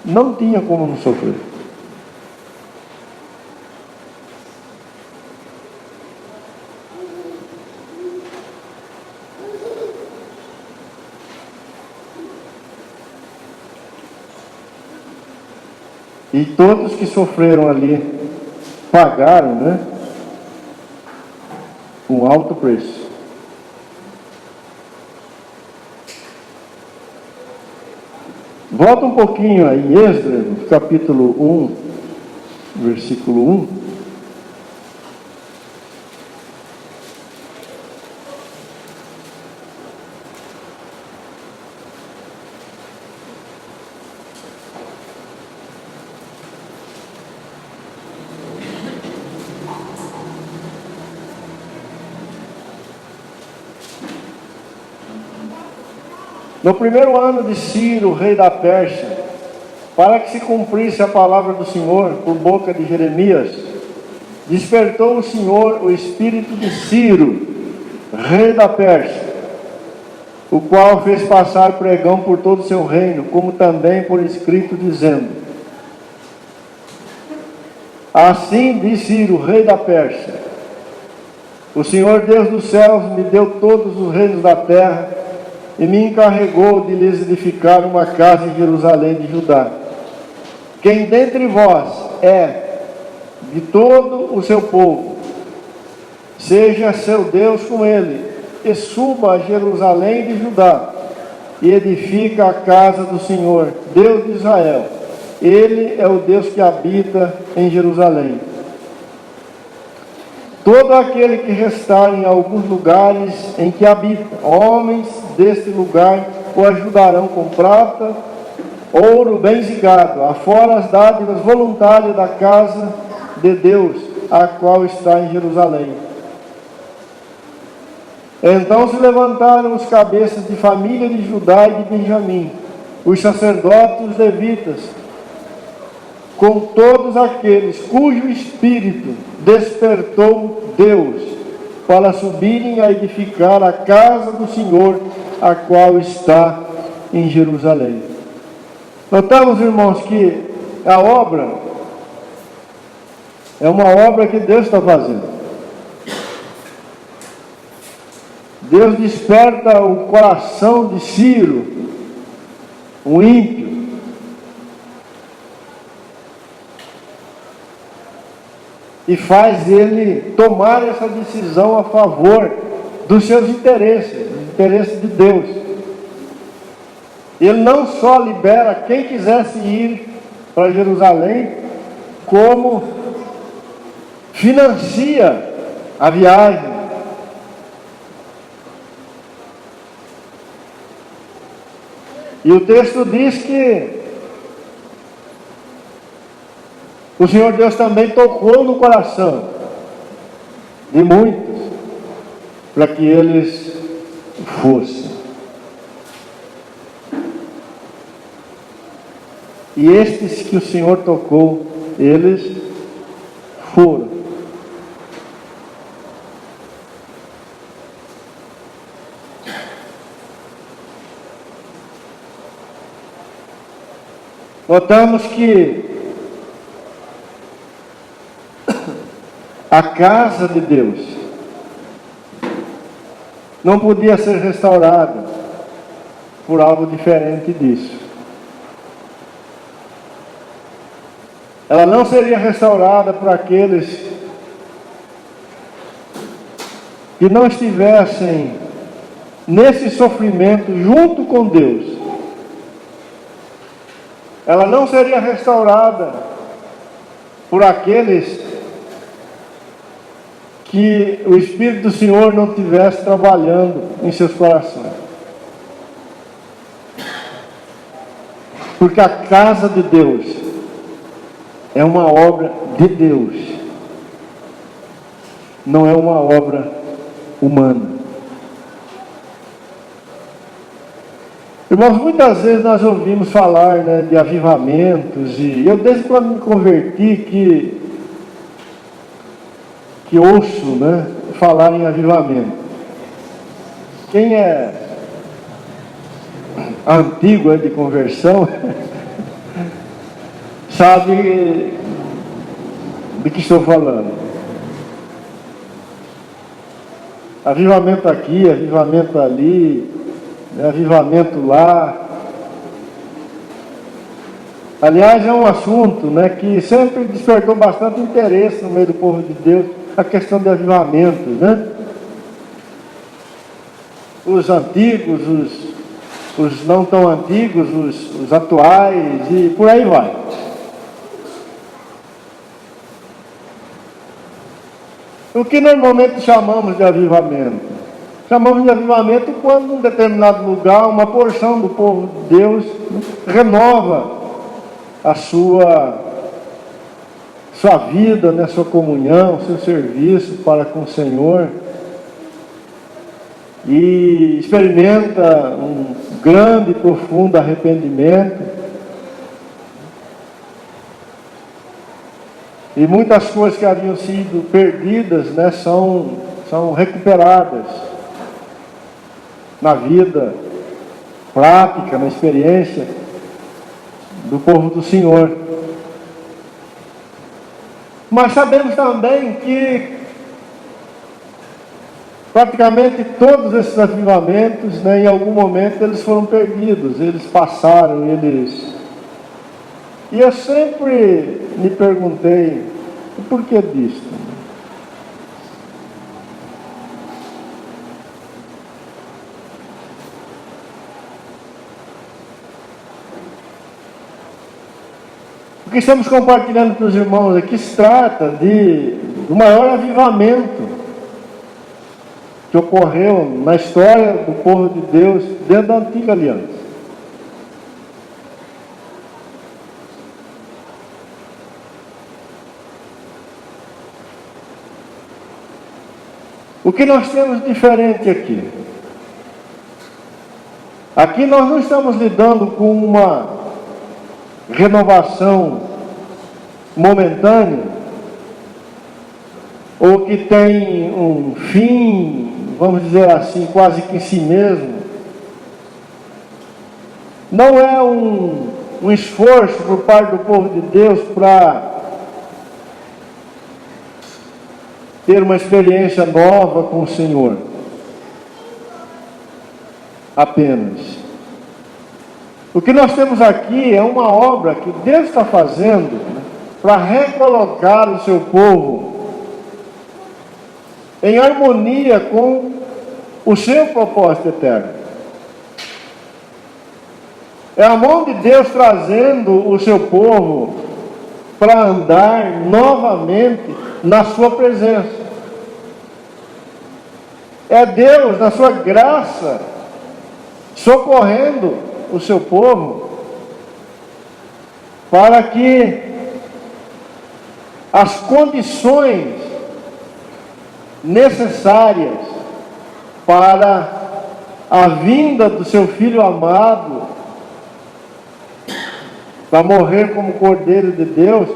não tinha como não sofrer. E todos que sofreram ali pagaram, né, um alto preço. Volta um pouquinho aí em Esdras, capítulo 1, versículo 1. No primeiro ano de Ciro, rei da Pérsia, para que se cumprisse a palavra do Senhor por boca de Jeremias, despertou o Senhor o espírito de Ciro, rei da Pérsia, o qual fez passar pregão por todo o seu reino, como também por escrito, dizendo: assim diz Ciro, rei da Pérsia: o Senhor Deus dos céus me deu todos os reinos da terra, e me encarregou de lhes edificar uma casa em Jerusalém de Judá. Quem dentre vós é de todo o seu povo, seja seu Deus com ele, e suba a Jerusalém de Judá, e edifica a casa do Senhor, Deus de Israel. Ele é o Deus que habita em Jerusalém. Todo aquele que restar em alguns lugares em que habita, homens deste lugar o ajudarão com prata, ouro, bens e gado, afora as dádivas voluntárias da casa de Deus, a qual está em Jerusalém. Então se levantaram os cabeças de família de Judá e de Benjamim, os sacerdotes e os levitas, com todos aqueles cujo espírito despertou Deus, para subirem a edificar a casa do Senhor, a qual está em Jerusalém. Notamos, irmãos, que a obra é uma obra que Deus está fazendo. Deus desperta o coração de Ciro, o ímpio, e faz ele tomar essa decisão a favor dos seus interesses, dos interesses de Deus. Ele não só libera quem quisesse ir para Jerusalém, como financia a viagem. E o texto diz que o Senhor Deus também tocou no coração de muitos, para que eles fossem. E estes que o Senhor tocou, eles foram. Notamos que a casa de Deus não podia ser restaurada por algo diferente disso. Ela não seria restaurada por aqueles que não estivessem nesse sofrimento junto com Deus. Ela não seria restaurada por aqueles que o Espírito do Senhor não estivesse trabalhando em seus corações. Porque a casa de Deus é uma obra de Deus, não é uma obra humana. Irmãos, muitas vezes nós ouvimos falar, né, de avivamentos, e eu desde quando me converti que ouço, né, falar em avivamento. Quem é antigo de conversão sabe de que estou falando. Avivamento aqui, avivamento ali, avivamento lá. Aliás, é um assunto, né, que sempre despertou bastante interesse no meio do povo de Deus, a questão de avivamento, né? Os antigos, os não tão antigos, os atuais e por aí vai. O que normalmente chamamos de avivamento? Chamamos de avivamento quando em um determinado lugar, uma porção do povo de Deus renova a sua vida, né, sua comunhão, seu serviço para com o Senhor, e experimenta um grande e profundo arrependimento, e muitas coisas que haviam sido perdidas, né, são recuperadas na vida prática, na experiência do povo do Senhor. Mas sabemos também que praticamente todos esses avivamentos, né, em algum momento eles foram perdidos, eles passaram, E eu sempre me perguntei, o porquê disso? O que estamos compartilhando com os irmãos aqui se trata do maior avivamento que ocorreu na história do povo de Deus dentro da antiga aliança. O que nós temos diferente aqui? Aqui nós não estamos lidando com uma renovação momentânea, ou que tem um fim, vamos dizer assim, quase que em si mesmo. Não é um esforço por parte do povo de Deus para ter uma experiência nova com o Senhor. Apenas. O que nós temos aqui é uma obra que Deus está fazendo, né, para recolocar o seu povo em harmonia com o seu propósito eterno. É a mão de Deus trazendo o seu povo para andar novamente na sua presença. É Deus, na sua graça, socorrendo o seu povo para que as condições necessárias para a vinda do seu Filho amado, para morrer como Cordeiro de Deus,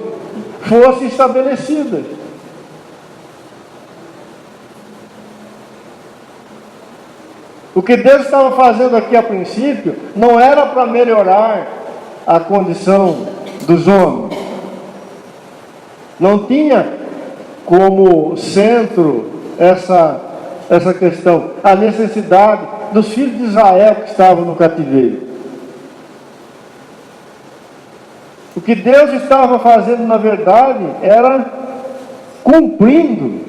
fossem estabelecidas. O que Deus estava fazendo aqui a princípio não era para melhorar a condição dos homens. Não tinha como centro essa questão, a necessidade dos filhos de Israel que estavam no cativeiro. O que Deus estava fazendo, na verdade, era cumprindo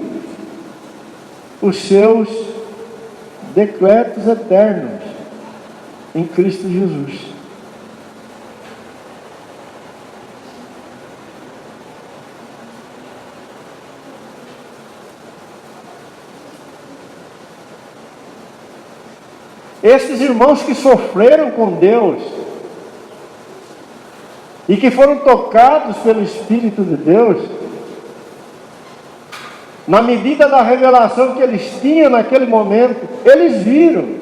os seus decretos eternos em Cristo Jesus. Esses irmãos que sofreram com Deus e que foram tocados pelo Espírito de Deus, na medida da revelação que eles tinham naquele momento, eles viram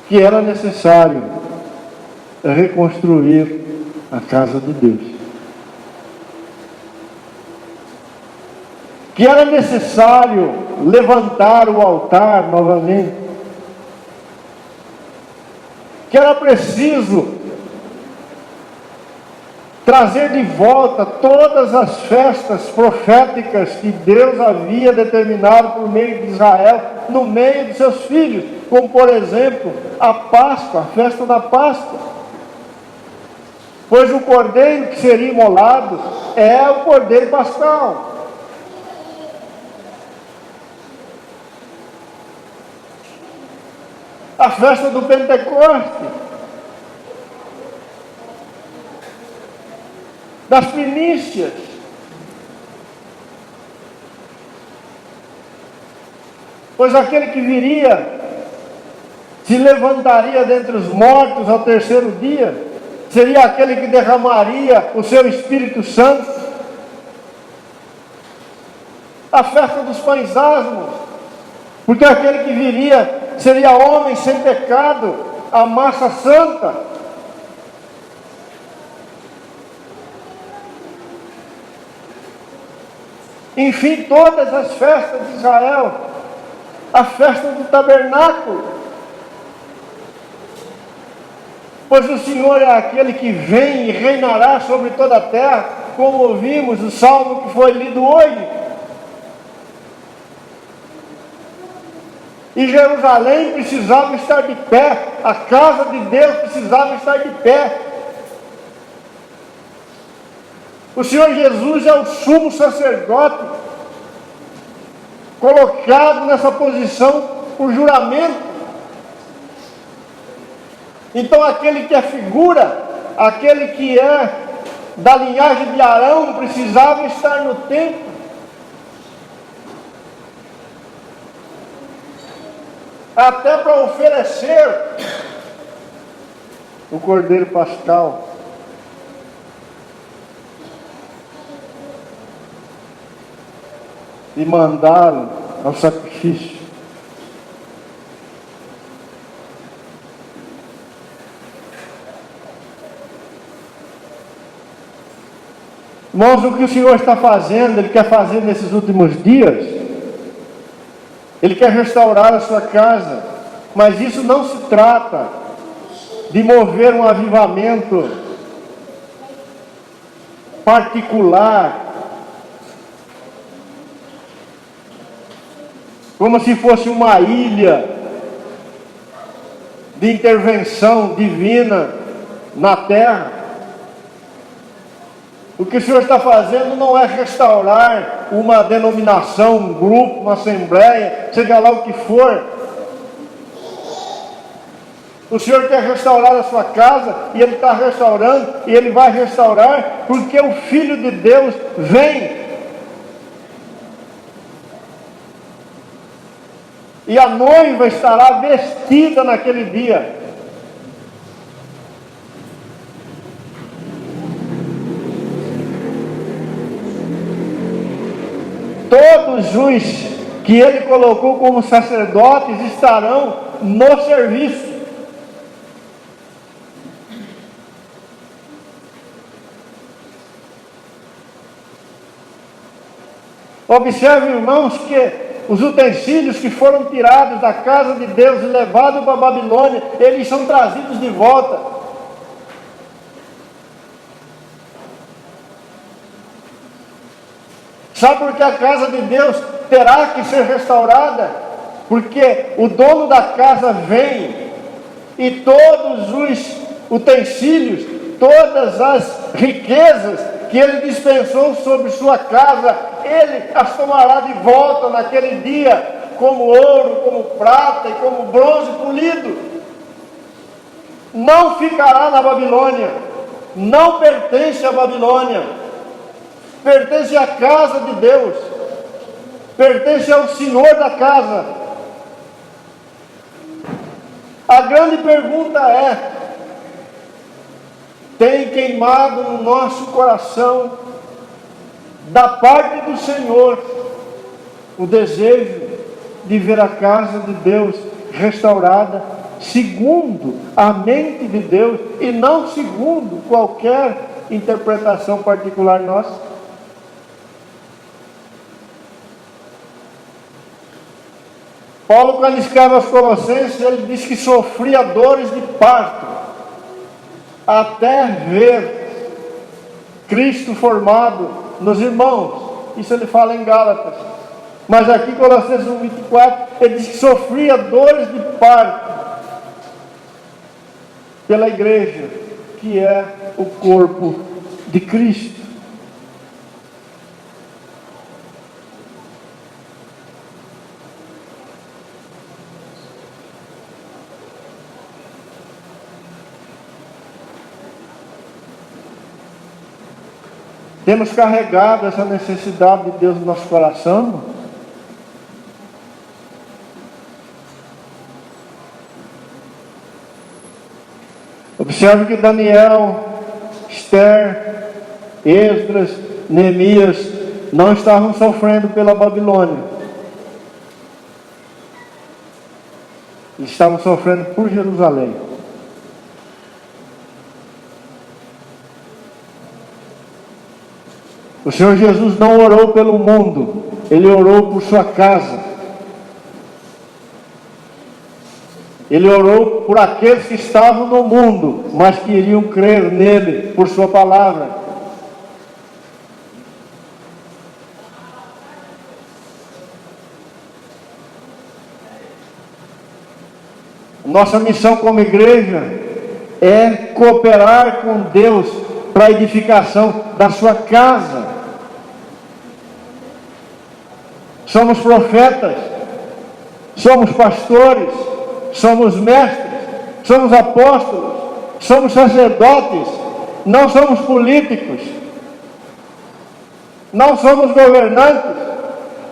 que era necessário reconstruir a casa de Deus. Que era necessário levantar o altar novamente. Que era preciso trazer de volta todas as festas proféticas que Deus havia determinado por meio de Israel, no meio de seus filhos, como por exemplo, a Páscoa, a festa da Páscoa. Pois o cordeiro que seria imolado é o cordeiro pascal. A festa do Pentecoste, das primícias, pois aquele que viria se levantaria dentre os mortos ao terceiro dia, seria aquele que derramaria o seu Espírito Santo. A festa dos pães asmos, porque aquele que viria seria homem sem pecado, a massa santa. Enfim, todas as festas de Israel, a festa do tabernáculo, pois o Senhor é aquele que vem e reinará sobre toda a terra, como ouvimos o salmo que foi lido hoje. E Jerusalém precisava estar de pé, a casa de Deus precisava estar de pé. O Senhor Jesus é o sumo sacerdote, colocado nessa posição por juramento. Então aquele que é figura, aquele que é da linhagem de Arão, precisava estar no templo. Até para oferecer o cordeiro pascal. E mandá-lo ao sacrifício. Irmãos, o que o Senhor está fazendo, Ele quer fazer nesses últimos dias, Ele quer restaurar a sua casa, mas isso não se trata de mover um avivamento particular, como se fosse uma ilha de intervenção divina na terra. O que o Senhor está fazendo não é restaurar uma denominação, um grupo, uma assembleia, seja lá o que for. O Senhor quer restaurar a sua casa, e Ele está restaurando, e Ele vai restaurar, porque o Filho de Deus vem. E a noiva estará vestida naquele dia. todos os que ele colocou como sacerdotes estarão no serviço. Observe, irmãos, que os utensílios que foram tirados da casa de Deus e levados para a Babilônia, eles são trazidos de volta. Sabe por que a casa de Deus terá que ser restaurada? Porque o dono da casa vem e todos os utensílios, todas as riquezas que ele dispensou sobre sua casa, ele as tomará de volta naquele dia, como ouro, como prata e como bronze polido. Não ficará na Babilônia, não pertence à Babilônia, pertence à casa de Deus, pertence ao Senhor da casa. A grande pergunta é: tem queimado no nosso coração, da parte do Senhor, o desejo de ver a casa de Deus restaurada segundo a mente de Deus e não segundo qualquer interpretação particular nossa? Paulo, quando escreve aos Colossenses, ele diz que sofria dores de parto até ver Cristo formado nos irmãos. Isso ele fala em Gálatas. Mas aqui, Colossenses 1:24, ele diz que sofria dores de parto pela igreja, que é o corpo de Cristo. Temos carregado essa necessidade de Deus no nosso coração? Observe que Daniel, Esther, Esdras, Neemias não estavam sofrendo pela Babilônia. Eles estavam sofrendo por Jerusalém. O Senhor Jesus não orou pelo mundo, Ele orou por sua casa. Ele orou por aqueles que estavam no mundo, mas queriam crer nele por sua palavra. Nossa missão como igreja é cooperar com Deus para a edificação da sua casa. Somos profetas, somos pastores, somos mestres, somos apóstolos, somos sacerdotes, não somos políticos, não somos governantes,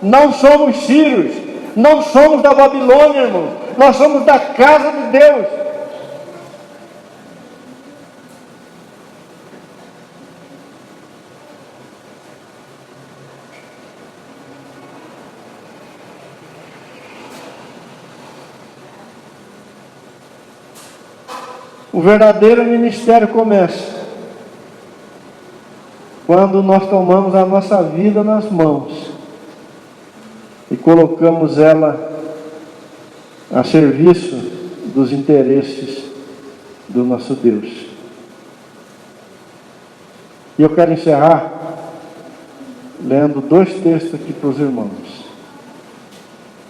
não somos sírios, não somos da Babilônia, irmãos, nós somos da casa de Deus. O verdadeiro ministério começa quando nós tomamos a nossa vida nas mãos e colocamos ela a serviço dos interesses do nosso Deus. E eu quero encerrar lendo 2 textos aqui para os irmãos.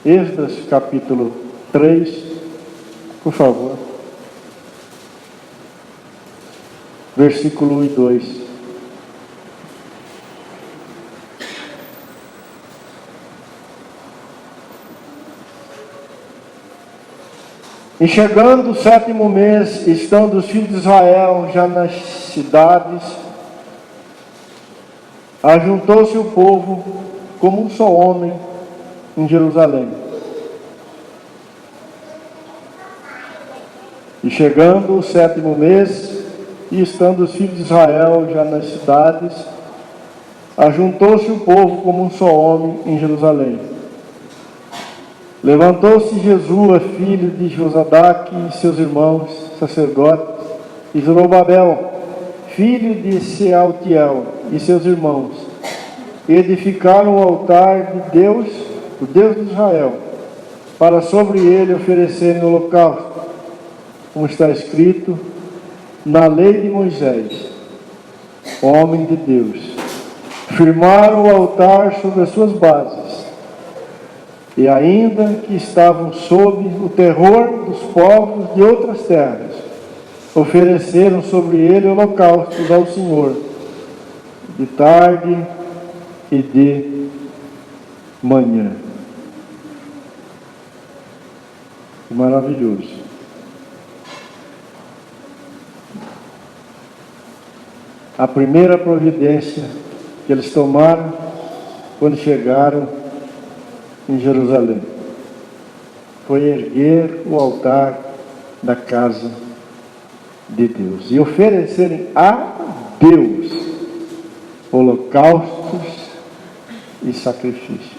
Esdras capítulo 3, por favor. Versículo 1 e 2. E chegando o 7º mês, estando os filhos de Israel já nas cidades, ajuntou-se o povo como um só homem em Jerusalém. E chegando o 7º mês, e estando os filhos de Israel já nas cidades, ajuntou-se o povo como um só homem em Jerusalém. Levantou-se Jesua, filho de Josadaque, e seus irmãos, sacerdotes, e Zorobabel, filho de Sealtiel, e seus irmãos, e edificaram o altar de Deus, o Deus de Israel, para sobre ele oferecerem holocausto, como está escrito na lei de Moisés, homem de Deus. Firmaram o altar sobre as suas bases, e ainda que estavam sob o terror dos povos de outras terras, ofereceram sobre ele holocaustos ao Senhor, de tarde e de manhã. Maravilhoso. A primeira providência que eles tomaram quando chegaram em Jerusalém foi erguer o altar da casa de Deus e oferecerem a Deus holocaustos e sacrifícios.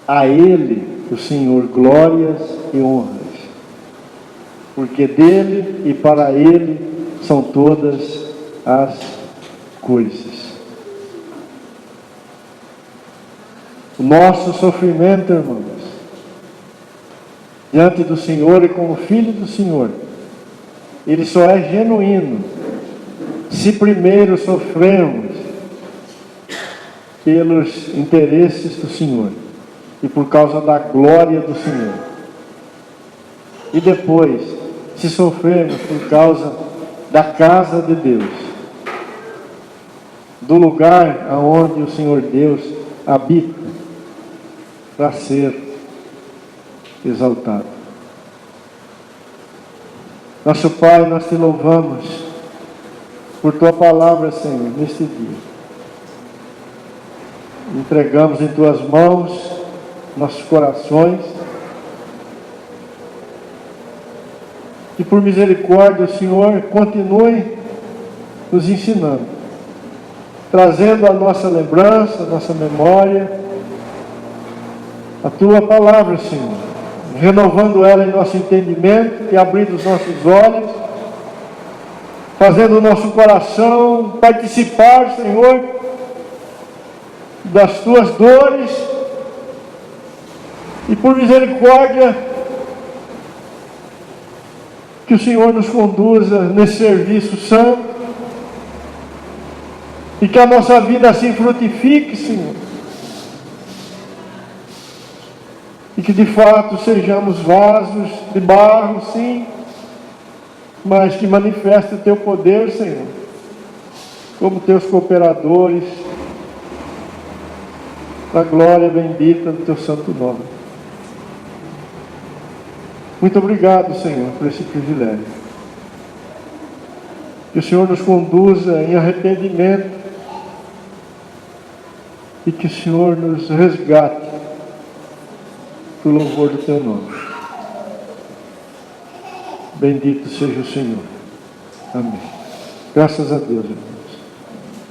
A Ele, o Senhor, glórias e honras, porque dele e para Ele são todas as coisas. O nosso sofrimento, irmãos, diante do Senhor e como filho do Senhor, ele só é genuíno se primeiro sofrermos pelos interesses do Senhor e por causa da glória do Senhor. E depois, se sofrermos por causa da casa de Deus, do lugar aonde o Senhor Deus habita, para ser exaltado. Nosso Pai, nós te louvamos por tua palavra, Senhor, neste dia. Entregamos em tuas mãos nossos corações, e por misericórdia o Senhor continue nos ensinando, trazendo a nossa lembrança, a nossa memória, a tua palavra, Senhor, renovando ela em nosso entendimento e abrindo os nossos olhos, fazendo o nosso coração participar, Senhor, das tuas dores, e por misericórdia que o Senhor nos conduza nesse serviço santo e que a nossa vida assim frutifique, Senhor, e que de fato sejamos vasos de barro, sim, mas que manifeste o teu poder, Senhor, como teus cooperadores, da glória bendita do teu santo nome. Muito obrigado, Senhor, por esse privilégio. Que o Senhor nos conduza em arrependimento e que o Senhor nos resgate para o louvor do teu nome. Bendito seja o Senhor. Amém. Graças a Deus, irmão.